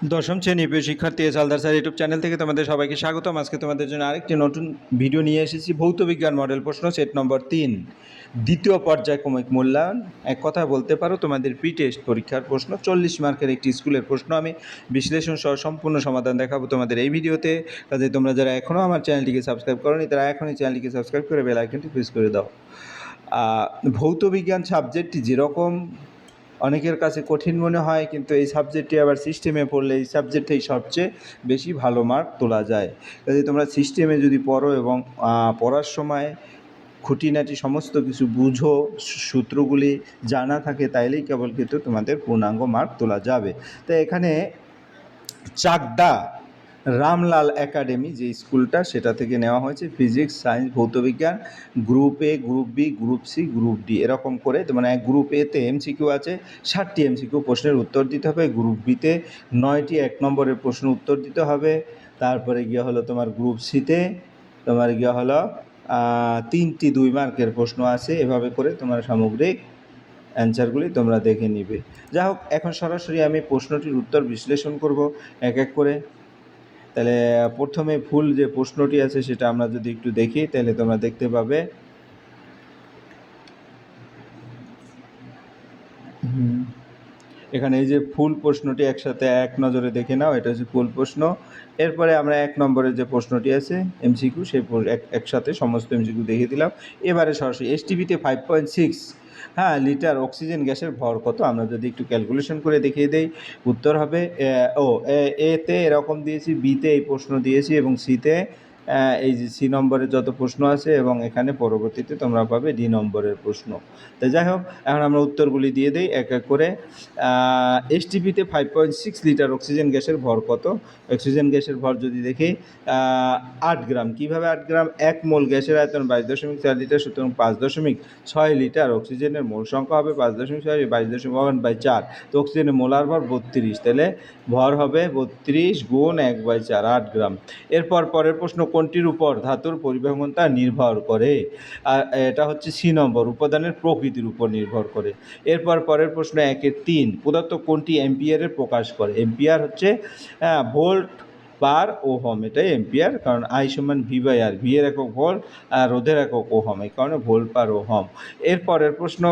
দশম শ্রেণী প্রিয় শিক্ষার্থী হালদার স্যার ইউটিউব চ্যানেল থেকে তোমাদের সবাইকে স্বাগতম। আজকে তোমাদের জন্য আরেকটি নতুন ভিডিও নিয়ে এসেছি। ভৌতবিজ্ঞান মডেল প্রশ্ন সেট নম্বর 3, দ্বিতীয় পর্যায়ক্রমিক মূল্যায়ন। এক কথা বলতে পারো তোমাদের প্রি টেস্ট পরীক্ষার প্রশ্ন, 40 মার্কের একটি স্কুলের প্রশ্ন। আমি বিশ্লেষণ সহ সম্পূর্ণ সমাধান দেখাবো তোমাদের এই ভিডিওতে। কাজে তোমরা যারা এখনও আমার চ্যানেলটিকে সাবস্ক্রাইব করোনি তারা এখনই চ্যানেলটিকে সাবস্ক্রাইব করে বেল আইকনটি প্রেস করে দাও। ভৌতবিজ্ঞান সাবজেক্টটি যেরকম অনেকের কাছে কঠিন মনে হয়, কিন্তু এই সাবজেক্টটি আবার সিস্টেমে পড়লে এই সাবজেক্টেই সবচেয়ে বেশি ভালো মার্ক তোলা যায়। কাজে তোমরা সিস্টেমে যদি পড়ো এবং পড়ার সময় খুঁটিনাটি সমস্ত কিছু বুঝো, সূত্রগুলি জানা থাকে, তাইলেই কেবল কিন্তু তোমাদের পূর্ণাঙ্গ মার্ক তোলা যাবে। তো এখানে চাকদা রামলাল একাডেমি যে স্কুলটা, সেটা থেকে নেওয়া হয়েছে ফিজিক্স, সায়েন্স, ভৌতবিজ্ঞান group A, group B, group C, group D এরকম করে। মানে গ্রুপ এতে এমসিকিউ আছে 60টি এমসিকিউ প্রশ্নের উত্তর দিতে হবে। গ্রুপ বিতে 9টি 1 নম্বরের প্রশ্ন উত্তর দিতে হবে। তারপরে গিয়ে হলো তোমার গ্রুপ সিতে তোমার গিয়ে হলো 3টি 2 মার্কের প্রশ্ন আছে। এভাবে করে তোমার সামগ্রিক অ্যান্সারগুলি তোমরা দেখে নিবে। যাই হোক, এখন সরাসরি আমি প্রশ্নটির উত্তর বিশ্লেষণ করব এক এক করে। তাহলে প্রথমে ভুল যে প্রশ্নটি আছে সেটা আমরা যদি একটু দেখি, তাহলে তোমরা দেখতে পাবে এখানে এই যে ফুল প্রশ্নটি একসাথে এক নজরে দেখে নাও, এটা হচ্ছে ফুল প্রশ্ন। এরপরে আমরা 1 নম্বরের যে প্রশ্নটি আছে এমসিকিউ, সেই একসাথে সমস্ত এমসিকিউ দেখিয়ে দিলাম। এবারে সরাসরি এসটিভিতে 5.6 লিটার অক্সিজেন গ্যাসের ভর কত, আমরা যদি একটু ক্যালকুলেশন করে দেখিয়ে দেই, উত্তর হবে এতে এরকম দিয়েছি, বিতে এই প্রশ্ন দিয়েছি এবং সিতে এই যে সি নম্বরের যত প্রশ্ন আছে, এবং এখানে পরবর্তীতে তোমরা পাবে ডি নম্বরের প্রশ্ন। তো যাই হোক, এখন আমরা উত্তরগুলি দিয়ে দিই এক এক করে। এসটিপিতে 5.6 লিটার অক্সিজেন গ্যাসের ভর কত? অক্সিজেন গ্যাসের ভর যদি দেখি 8 গ্রাম। কীভাবে 8 গ্রাম? 1 মোল গ্যাসের আয়তন 22.4 লিটার, সুতরাং 5.6 লিটার অক্সিজেনের মোল সংখ্যা হবে 5.6 22.1/4। তো অক্সিজেনের মোলার ভর 32, তাহলে ভর হবে 32 গুণ 1/4, 8 গ্রাম। এরপর পরের প্রশ্ন, কোনটির উপর ধাতুর পরিবহনতা নির্ভর করে? এটা হচ্ছে সি নম্বর, উপাদানের প্রকৃতির উপর নির্ভর করে। এরপর পরের প্রশ্ন 1-এর 3, পদার্থ কোনটি এম্পিয়ারে প্রকাশ করে? এম্পিয়ার হচ্ছে ভোল্ট পার ওহম, এটাই এম্পিয়ার, কারণ আই সমান ভি/আর, ভি এর একক ভোল্ট আর রোধের একক ওহম, এই কারণে ভোল্ট পার ওহম। এরপরের প্রশ্ন,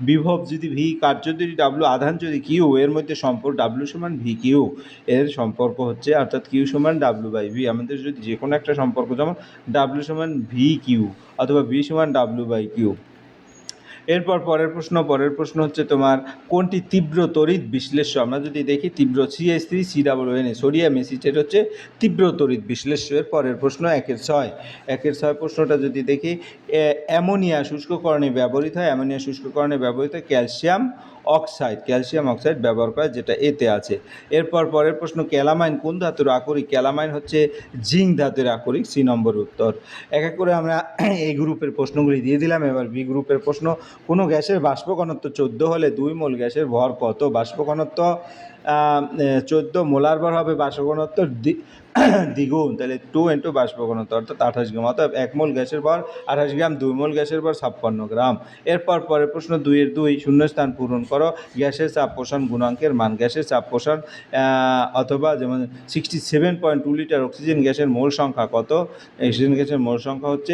বিভব যদি ভি, কার্য যদি ডাব্লু, আধান যদি কিউ, এর মধ্যে সম্পর্ক ডাব্লু সমান ভি কিউ এর সম্পর্ক হচ্ছে, অর্থাৎ কিউ সমান ডাব্লু/ভি। আমাদের যদি যে কোনো একটা সম্পর্ক, যেমন ডাব্লু সমান ভি কিউ অথবা ভি সমান ডাব্লু/কিউ। এরপর পরের প্রশ্ন হচ্ছে তোমার, কোনটি তীব্র তড়িৎ বিশ্লেষ্য? আমরা যদি দেখি তীব্র CH3COONA সোডিয়াম এসিটেট হচ্ছে তীব্র তড়িৎ বিশ্লেষ্য। এর পরের প্রশ্ন 1-এর 6 প্রশ্নটা যদি দেখি, অ্যামোনিয়া শুষ্ককরণে ব্যবহৃত হয়, অ্যামোনিয়া শুষ্ককরণে ব্যবহৃত ক্যালসিয়াম অক্সাইড ব্যবহার করে, যেটা এতে আছে। এরপর পরের প্রশ্ন, ক্যালামাইন কোন ধাতুর আকরিক? ক্যালামাইন হচ্ছে জিঙ্ক ধাতুর আকরিক, সি নম্বর উত্তর। এক এক করে আমরা এই গ্রুপের প্রশ্নগুলি দিয়ে দিলাম। এবার বি গ্রুপের প্রশ্ন, কোনো গ্যাসের বাষ্প ঘনত্ব 14 হলে 2 মোল গ্যাসের ভর কত? বাষ্প ঘনত্ব 14, মোলার ভর হবে বাষ্প ঘনত্ব দ্বিগুণ, তাহলে 2 ইন্টু বাষ্প ঘনত্ব অর্থাৎ 28 গ্রাম। অর্থাৎ 1 মোল গ্যাসের ভর 28 গ্রাম, 2 মোল গ্যাসের ভর 56 গ্রাম। এরপর পরের প্রশ্ন 2-এর 2, শূন্যস্থান পূরণ করো। গ্যাসের চাপ প্রসারণ গুণাঙ্কের মান, গ্যাসের চাপ প্রসারণ অথবা যেমন 67.2 লিটার অক্সিজেন গ্যাসের মোল সংখ্যা কত? অক্সিজেন গ্যাসের মোল সংখ্যা হচ্ছে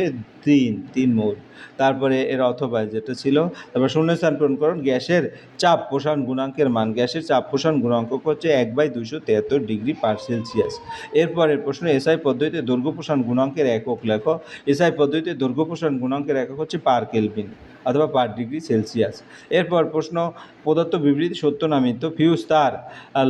3 মোল। তারপরে এর অথবা যেটা ছিল, তারপর শূন্যস্থান পূরণ করুন। গ্যাসের চাপ প্রসারণ গুণাঙ্কের মান, গ্যাসের চাপ প্রসারণ গুণাঙ্ক হচ্ছে 1/273 ডিগ্রি পার সেলসিয়াস। এরপরের প্রশ্ন, এসআই পদ্ধতিতে দৈর্ঘ্য প্রসারণ গুণাঙ্কের একক লেখো। এসআই পদ্ধতিতে দৈর্ঘ্য প্রসারণ গুণাঙ্কের একক হচ্ছে পার কেলভিন অথবা পার ডিগ্রি সেলসিয়াস। এরপর প্রশ্ন, প্রদত্ত বিবৃতি সত্য না মিথ্যা? ফিউজ তার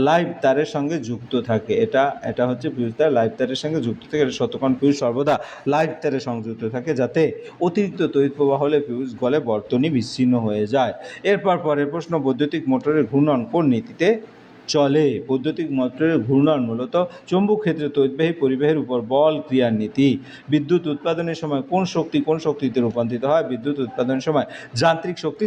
লাইভ তারের সঙ্গে যুক্ত থাকে, এটা হচ্ছে ফিউজ তার লাইভ তারের সঙ্গে যুক্ত থাকে, এটা সত্য, কারণ ফিউজ সর্বদা লাইভ তারে সংযুক্ত থাকে, যাতে অতিরিক্ত তড়িৎ প্রবাহ হলে ফিউজ গলে বর্তনী বিচ্ছিন্ন হয়ে যায়। এরপর পরের প্রশ্ন, বৈদ্যুতিক মোটরের ঘূর্ণন কোন নীতিতে চলে? বৈদ্যুতিক মোটরের ঘূর্ণন মূলত চৌম্বক ক্ষেত্রে তড়িৎবাহী পরিবাহীর উপর বল ক্রিয়ার নীতি। বিদ্যুৎ উৎপাদনের সময় কোন শক্তিতে রূপান্তরিত হয়? বিদ্যুৎ উৎপাদনের সময় যান্ত্রিক শক্তি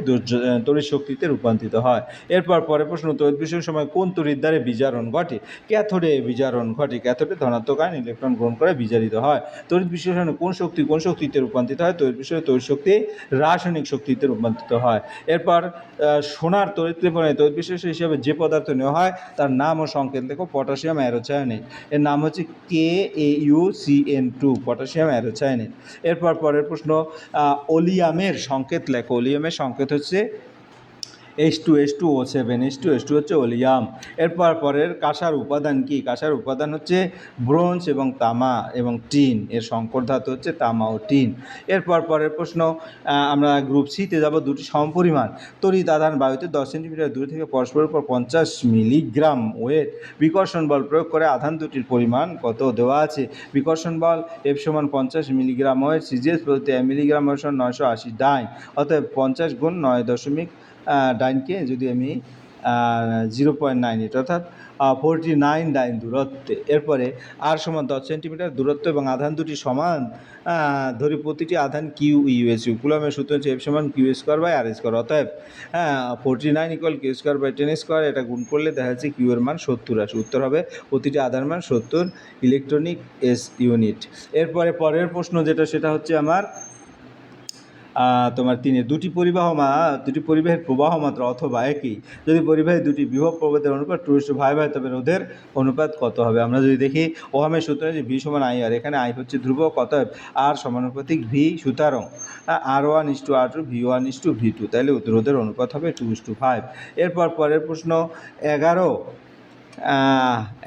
তড়িৎ শক্তিতে রূপান্তরিত হয়। এরপর পরের প্রশ্ন, তড়িৎ বিশ্লেষণের সময় কোন তড়িৎ দ্বারে বিজারণ ঘটে? ক্যাথোডে বিজারণ ঘটে। ক্যাথোডে ধনাত্মক আয়ন ইলেকট্রন গ্রহণ করে বিজারিত হয়। তড়িৎ বিশ্লেষণে কোন শক্তিতে রূপান্তরিত হয়? তড়িৎ বিশ্লেষণে তড়িৎ শক্তি রাসায়নিক শক্তিতে রূপান্তরিত হয়। এরপর সোনার তড়িৎ ক্ষেপণে তড়িৎ বিশ্লেষণ হিসেবে যে পদার্থ নেওয়া হয় হয় তার নাম ও সংকেত দেখো, পটাশিয়াম অ্যারোচায়নেট। এর নাম হচ্ছে KAUCN2, পটাশিয়াম অ্যারোচায়নেট। এরপর পরের প্রশ্ন, ওলিয়ামের সংকেত লেখো। ওলিয়ামের সংকেত হচ্ছে H2SO7, H2SO হচ্ছে ওলিয়াম। এরপর পরের কাঁসার উপাদান কি? কাঁসার উপাদান হচ্ছে ব্রোঞ্জ এবং তামা এবং টিন, এর সংকর ধাতু হচ্ছে তামা ও টিন। এরপর পরের প্রশ্ন, আমরা গ্রুপ সিতে যাব। দুটি সমপরিমাণ তড়িৎ আধান বায়ুতে 10 সেন্টিমিটার দূরে থেকে পরস্পরের উপর 50 মিলিগ্রাম ওয়েট বিকর্ষণ বল প্রয়োগ করে আধান দুটির পরিমাণ কত দেওয়া আছে। বিকর্ষণ বল F সমান 50 মিলিগ্রাম ওয়েট, সিজিএস প্রতি 1 মিলিগ্রাম ওয়েট সমান 980 ডাইন, অতএব 50 গুণ 9 ডাইনকে যদি আমি 0.98 অর্থাৎ 49 ডাইন দূরত্বে। এরপরে আর সমান 10 সেন্টিমিটার দূরত্ব এবং আধান দুটি সমান ধরি, প্রতিটি আধান কিউ ইউএসইউ। কুলমের সূত্র হচ্ছে F সমান Q square by R square, অতএব 49 equal Q square by 10 square. এটা গুণ করলে দেখা যাচ্ছে কিউ এর মান 70 আসে। উত্তর হবে প্রতিটি আধান মান 70 ইলেকট্রনিক এস ইউনিট। এরপরে পরের প্রশ্ন যেটা, সেটা হচ্ছে আমার তোমার 3 দুটি পরিবাহের প্রবাহ মাত্রা অথবা একই যদি পরিবাহী দুটি বিভব প্রভেদের অনুপাত 2:5 হয়, তবে রোধের অনুপাত কত হবে? আমরা যদি দেখি ওহামের সূত্রে যে ভি সমান আই আর, এখানে আই হচ্ছে ধ্রুবক, অতএব আর সমানুপাতিক ভি, সুতরাং R1:R2, V1:V2, তাহলে রোধের অনুপাত হবে 2:5। এরপর পরের প্রশ্ন,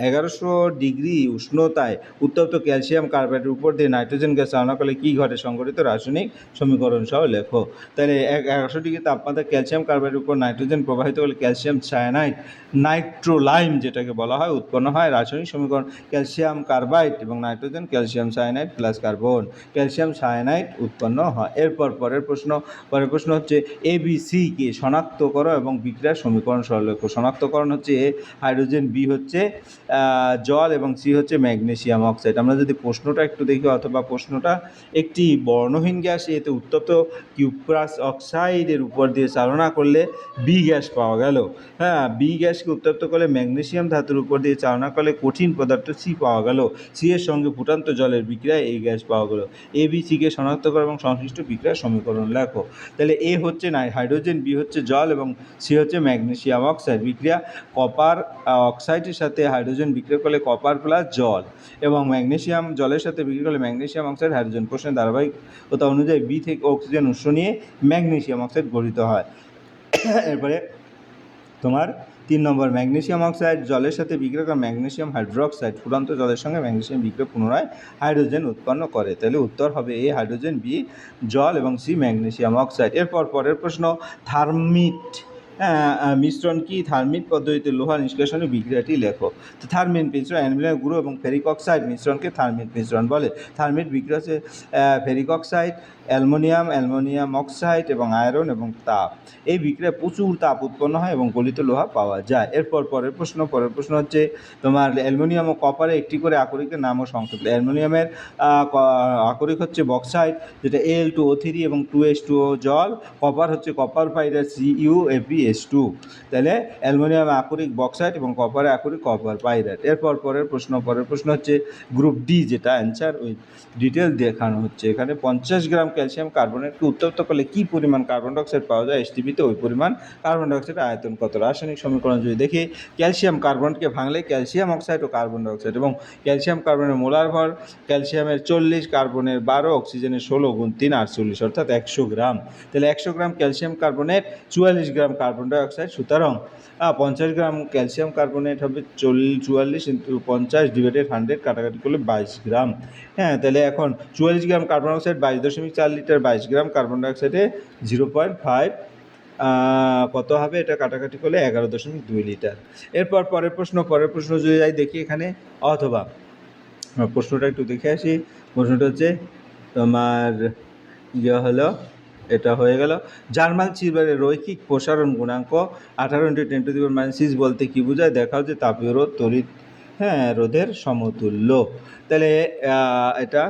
1100 ডিগ্রি উষ্ণতায় উত্তপ্ত ক্যালসিয়াম কার্বাইডের উপর দিয়ে নাইট্রোজেন গ্যাস চালনা করলে কী ঘটে? সংঘটিত রাসায়নিক সমীকরণ সহ লেখো। তাহলে 1100 ডিগ্রি তাপমাত্রায় ক্যালসিয়াম কার্বাইডের উপর নাইট্রোজেন প্রবাহিত করলে ক্যালসিয়াম সায়ানাইড, নাইট্রোলাইম যেটাকে বলা হয়, উৎপন্ন হয়। রাসায়নিক সমীকরণ ক্যালসিয়াম কার্বাইড এবং nitrogen, calcium cyanide plus carbon, calcium cyanide উৎপন্ন হয়। এরপর পরের প্রশ্ন হচ্ছে ABCকে শনাক্ত করো এবং বিক্রিয়ার সমীকরণ সহ লেখো। শনাক্তকরণ হচ্ছে এ হাইড্রোজেন, বি হচ্ছে জল এবং সি হচ্ছে ম্যাগনেসিয়াম অক্সাইড। আমরা যদি প্রশ্নটা একটু দেখি, অথবা প্রশ্নটা, একটি বর্ণহীন গ্যাস এতে উত্তপ্ত কিউপ্রাস অক্সাইডের উপর দিয়ে চালনা করলে বি গ্যাস পাওয়া গেল। বি গ্যাসকে উত্তপ্ত করলে ম্যাগনেসিয়াম ধাতুর উপর দিয়ে চালনা করলে কঠিন পদার্থ সি পাওয়া গেল। সি এর সঙ্গে ফুটান্ত জলের বিক্রিয়ায় এই গ্যাস পাওয়া গেল। ABCকে শনাক্ত করো এবং সংশ্লিষ্ট বিক্রিয়ার সমীকরণ লেখো। তাহলে এ হচ্ছে হাইড্রোজেন, বি হচ্ছে জল এবং সি হচ্ছে ম্যাগনেসিয়াম অক্সাইড। বিক্রিয়া কপার অক্সাইডের সাথে হাইড্রোজেন বিক্রিয়া করলে কপার প্লাস জল, এবং ম্যাগনেসিয়াম জলের সাথে বিক্রিয়া করলে ম্যাগনেসিয়াম অক্সাইড হাইড্রোজেন। প্রশ্নের ধারাবাহিকতা অনুযায়ী বি থেকে অক্সিজেন উৎস নিয়ে ম্যাগনেসিয়াম অক্সাইড গঠিত হয়। এরপরে তোমার 3 নম্বর, ম্যাগনেসিয়াম অক্সাইড জলের সাথে বিক্রিয়া করে ম্যাগনেসিয়াম হাইড্রোক্সাইড ফুটান্ত জলের সঙ্গে ম্যাগনেসিয়াম বিক্রিয়া পুনরায় হাইড্রোজেন উৎপন্ন করে। তাহলে উত্তর হবে এ হাইড্রোজেন, বি জল এবং সি ম্যাগনেসিয়াম অক্সাইড। এরপর পরের প্রশ্ন, থার্মিট মিশ্রণ কি? থার্মিট পদ্ধতিতে লোহা নিষ্কাশনের বিক্রিয়াটি লেখো। তো থার্মিট মিশ্রণ অ্যালুমিনিয়াম গুঁড়ো এবং ফেরিক অক্সাইড মিশ্রণকে থার্মিট মিশ্রণ বলে। থার্মিট বিক্রিয়া হচ্ছে ফেরিক অক্সাইড, অ্যালুমিনিয়াম অক্সাইড এবং আয়রন এবং তাপ। এই বিক্রিয়ায় প্রচুর তাপ উৎপন্ন হয় এবং গলিত লোহা পাওয়া যায়। এরপর পরের প্রশ্ন হচ্ছে তোমার অ্যালুমিনিয়াম ও কপারে একটি করে আকরিকের নাম ও সংক্ষেপ। অ্যালুমিনিয়ামের আকরিক হচ্ছে বক্সাইড, যেটা Al2O3 এবং 2H2O জল। কপার হচ্ছে কপার পাইরাইট, CuFeS2। তাহলে অ্যালুমিনিয়াম আকরিক বক্সাইড এবং কপারে আকরিক কপার পাইরাইট। এরপর পরের প্রশ্ন হচ্ছে গ্রুপ ডি, যেটা অ্যান্সার উইথ ডিটেল দেখানো হচ্ছে। এখানে 50 গ্রাম ক্যালসিয়াম কার্বনেটকে উত্তপ্ত করলে কী পরিমাণ কার্বন ডাইঅক্সাইড পাওয়া যায় এসটিপিতে? ওই পরিমাণ কার্বন ডাইঅক্সাইডের আয়তন কত? রাসায়নিক সমীকরণ যদি দেখি, ক্যালসিয়াম কার্বনেটকে ভাঙলে ক্যালসিয়াম অক্সাইড ও কার্বন ডাইঅক্সাইড, এবং ক্যালসিয়াম কার্বনের মোলার ভর ক্যালসিয়ামের 40, কার্বনের 12, অক্সিজেনের 16 গুণ 3 48, অর্থাৎ 100 গ্রাম। তাহলে 100 গ্রাম calcium carbonate 44 gram carbon dioxide, সুতরাং 50 গ্রাম ক্যালসিয়াম কার্বনেট হবে 44 ইন্টু 50 ডিভাইডেড 100, কাটাকাটি করলে 22 গ্রাম। তাহলে এখন 44 gram carbon dioxide 22.4 litre, 22 gram carbon ডাইঅক্সাইডে 0.5 কত হবে? এটা কাটাকাটি করলে 11.2 লিটার। এরপর পরের প্রশ্ন যদি যাই দেখি এখানে, অথবা প্রশ্নটা একটু দেখে আসি। প্রশ্নটা হচ্ছে তোমার হলো, এটা হয়ে গেল। জার্মান সিলভারের রৈখিক প্রসারণ গুণাঙ্ক 18 × 10⁻⁶ বলতে কী বোঝায়? দেখাও যে তাপীয় রোধ তড়িৎ রোধের সমতুল্য। তাহলে এটা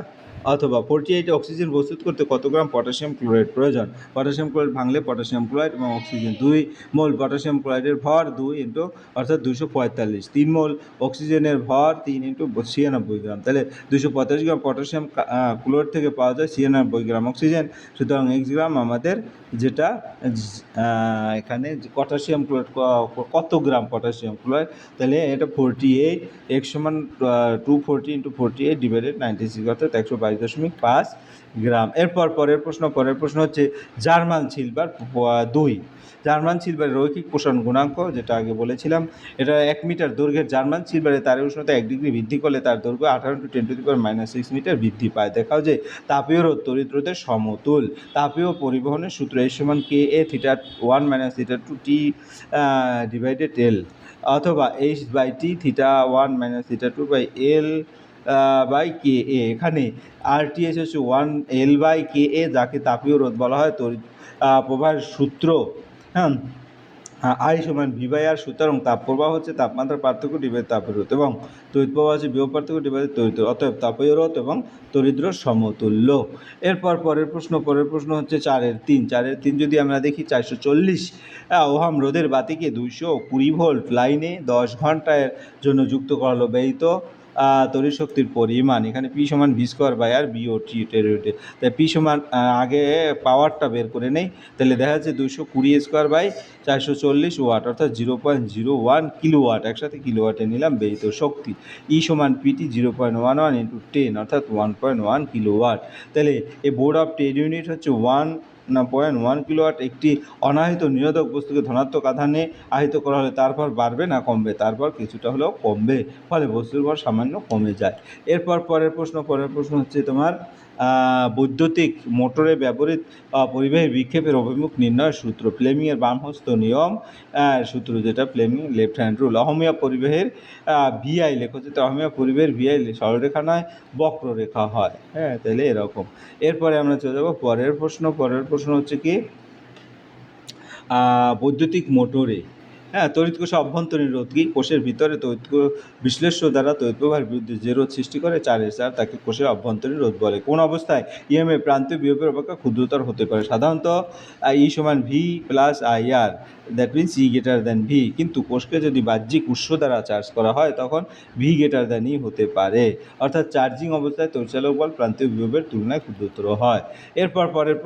অথবা 48 অক্সিজেন প্রস্তুত করতে কত গ্রাম পটাশিয়াম ক্লোরাইড প্রয়োজন। পটাশিয়াম ক্লোরাইড ভাঙলে পটাশিয়াম ক্লোরাইড এবং অক্সিজেন 2 মোল পটাশিয়াম ক্লোরাইডের ভর 2 ইন্টু অর্থাৎ 245, 3 মোল অক্সিজেনের ভর 3 ইন্টু 96 গ্রাম, তাহলে 245 গ্রাম পটাশিয়াম ক্লোরাইড থেকে পাওয়া যায় 96 গ্রাম অক্সিজেন। সুতরাং এক্স গ্রাম আমাদের যেটা এখানে পটাশিয়াম ক্লোরাইড কত গ্রাম পটাশিয়াম ক্লোরাইড, তাহলে এটা 48, এক্স সমান 240 ইন্টু 48 ডিভাইডেড 96 অর্থাৎ 122.5 গ্রাম। পরের প্রশ্ন হচ্ছে জার্মান সিলভার 2। জার্মান সিলভারের রৈখিক পোষণ গুণাঙ্ক, যেটা আগে বলেছিলাম, এটা 1 মিটার দৈর্ঘ্যের জার্মান সিলভারে তারের উষ্ণতা 1 ডিগ্রি বৃদ্ধি করলে তার দৈর্ঘ্য 18 × 10⁻⁶ মিটার বৃদ্ধি পায়। দেখাও যে তাপীয় রোধ তড়িৎ রোধের সমতুল। তাপীয় পরিবহনের সূত্র H সমান KA theta 1 - theta 2 T divided L, অথবা H/T theta 1 - theta 2 by L by KA। এখানে RTH হচ্ছে 1L/KA, যাকে তাপীয় রোধ বলা হয়। তড়িৎ প্রবাহের সূত্র, হ্যাঁ, I সমান V/R। সুতরাং তাপ প্রবাহ হচ্ছে তাপমাত্রার পার্থক্য ডিভাইড তাপের রোধ, এবং তড়িৎ প্রবাহ হচ্ছে বিভব পার্থক্য ডিভাইড তড়িৎ রোধ। অতএব তাপীয় রোধ এবং তড়িৎ রোধ সমতুল্য। পরের প্রশ্ন হচ্ছে 4-3 যদি আমরা দেখি 440 ওহাম রোধের বাতিকে 220 ভোল্ট লাইনে 10 ঘন্টার জন্য যুক্ত করা হলো। ব্যয়িত তড়িৎ শক্তির পরিমাণ, এখানে P সমান V²/R BOT টেরিওটে। তাই P সমান আগে পাওয়ারটা বের করে নেই, তাহলে দেখা যাচ্ছে 220² 440 ওয়াট অর্থাৎ 0.01 কিলোওয়াট। একসাথে কিলোওয়াটে নিলাম ব্যয়িত শক্তি। E সমান PT 0.11 × 10 অর্থাৎ 1.1 কিলোওয়াট। তাহলে এই বোর্ড অফ ট্রেড ইউনিট হচ্ছে 1.1 কিলোওয়াট। একটি অনাহিত নিরোধক বস্তুকে ধনাত্মক আধানে আহিত করা হলে তারপর বাড়বে না কমবে? তারপর কিছুটা হলেও কমবে, ফলে বস্তুর ভর সামান্য কমে যায়। পরের প্রশ্ন হচ্ছে তোমার বৈদ্যুতিক মোটরে ব্যবহৃত পরিবাহী বিক্ষেপের অভিমুখ নির্ণয়ের সূত্র। ফ্লেমিংয়ের বামহস্ত নিয়ম সূত্র, যেটা ফ্লেমিং লেফট হ্যান্ড রুল। অহমীয় পরিবাহের VI লেখো, যেটা অহমীয় পরিবাহের VI সরলরেখা নয়, বক্ররেখা হয়। হ্যাঁ, তাহলে এরকম। এরপরে আমরা চলে যাবো পরের প্রশ্ন হচ্ছে কি বৈদ্যুতিক মোটরে তড়িৎ কোষে অভ্যন্তরীণ রোধ কি? কোষের ভিতরে তড়িৎ বিশ্লেষ্য দ্বারা তড়িৎ প্রবাহের বিরুদ্ধে যে রোধ সৃষ্টি করে 4 তাকে কোষের অভ্যন্তরীণ রোধ বলে। কোন অবস্থায় EMF প্রান্তীয় বিভবের অপেক্ষা ক্ষুদ্রতর হতে পারে? সাধারণত E সমান V + IR, that means E > V, কিন্তু কোষকে যদি বাহ্যিক উৎস দ্বারা চার্জ করা হয় তখন V > E হতে পারে। অর্থাৎ চার্জিং অবস্থায় তড়িৎচালক বল প্রান্তীয় বিভবের তুলনায় ক্ষুদ্রতর হয়। পরের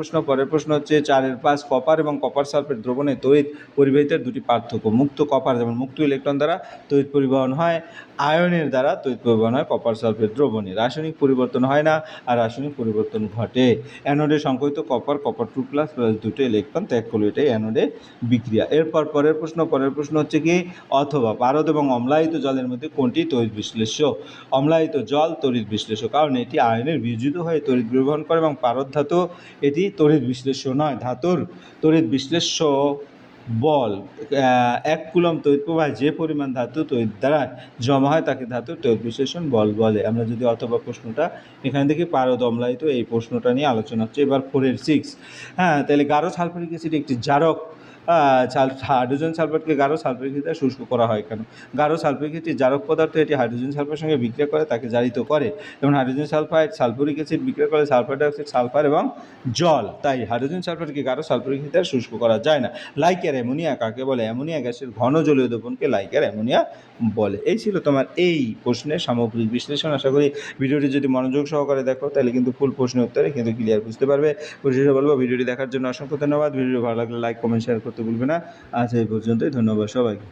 প্রশ্ন হচ্ছে 4-5 কপার এবং কপার সালফেট দ্রবণে তড়িৎ পরিবাহিতার দুটি পার্থক্য। মুক্ত কপার যেমন মুক্ত ইলেকট্রন দ্বারা তড়িৎ পরিবহন হয়, আয়নের দ্বারা তড়িৎ পরিবহন হয় কপার সালফেট দ্রবণে। রাসায়নিক পরিবর্তন হয় না, আর রাসায়নিক পরিবর্তন ঘটে। অ্যানোডে সংকলিত কপার 2+ দুটো ইলেকট্রন ত্যাগ করলো, এটাই অ্যানোডে বিক্রিয়া। পরের প্রশ্ন হচ্ছে কি অথবা পারদ এবং অম্লায়িত জলের মধ্যে কোনটি তড়িৎ বিশ্লেষ্য? অম্লায়িত জল তড়িৎ বিশ্লেষ্য, কারণ এটি আয়নের বিয়োজিত হয়ে তড়িৎ পরিবহন করে, এবং পারদ ধাতু এটি তড়িৎ বিশ্লেষ্য নয়। ধাতুর তড়িৎ বিশ্লেষ্য বল 1 কুলম্ব তড়িৎ প্রবাহে যে পরিমাণ ধাতু তড়িৎ দ্বারা জমা হয় তাকে ধাতুর তড়িৎ বিশ্লেষণ বল বলে। আমরা যদি অথবা প্রশ্নটা এখানে দেখি পারদ অম্লায়িত, এই প্রশ্নটা নিয়ে আলোচনা হচ্ছে। এবার 4-6, তাহলে গাঢ় সালফারিক অ্যাসিড একটি জারক। হাইড্রোজেন সালফেটকে গাঢ় সালফারিক অ্যাসিড শুষ্ক করা হয় কেন? গাঢ় সালফারিক অ্যাসিড জারক পদার্থ, এটি হাইড্রোজেন সালফারের সঙ্গে বিক্রিয়া করে তাকে জারিত করে। যেমন হাইড্রোজেন সালফাইড সালফুরিক অ্যাসিড বিক্রিয়া করে সালফার ডাইঅক্সাইড, সালফার এবং জল। তাই হাইড্রোজেন সালফারকে গাঢ় সালফারিক অ্যাসিড দ্বারা শুষ্ক করা যায় না। লাইকার অ্যামোনিয়া কাকে বলে? অ্যামোনিয়া গ্যাসের ঘন জলীয় দ্রবণকে লাইকার অ্যামোনিয়া বলে। এই ছিল তোমার এই প্রশ্নের সামগ্রিক বিশ্লেষণ। আশা করি ভিডিওটি যদি মনোযোগ সহকারে দেখো তাহলে কিন্তু ফুল প্রশ্নের উত্তরে কিন্তু ক্লিয়ার বুঝতে পারবে। পরিশেষে বলবো ভিডিওটি দেখার জন্য অসংখ্য ধন্যবাদ। ভিডিও ভালো লাগলে লাইক, কমেন্ট, শেয়ার করতে ভুলবে না। আজ এই পর্যন্তই, ধন্যবাদ সবাইকে।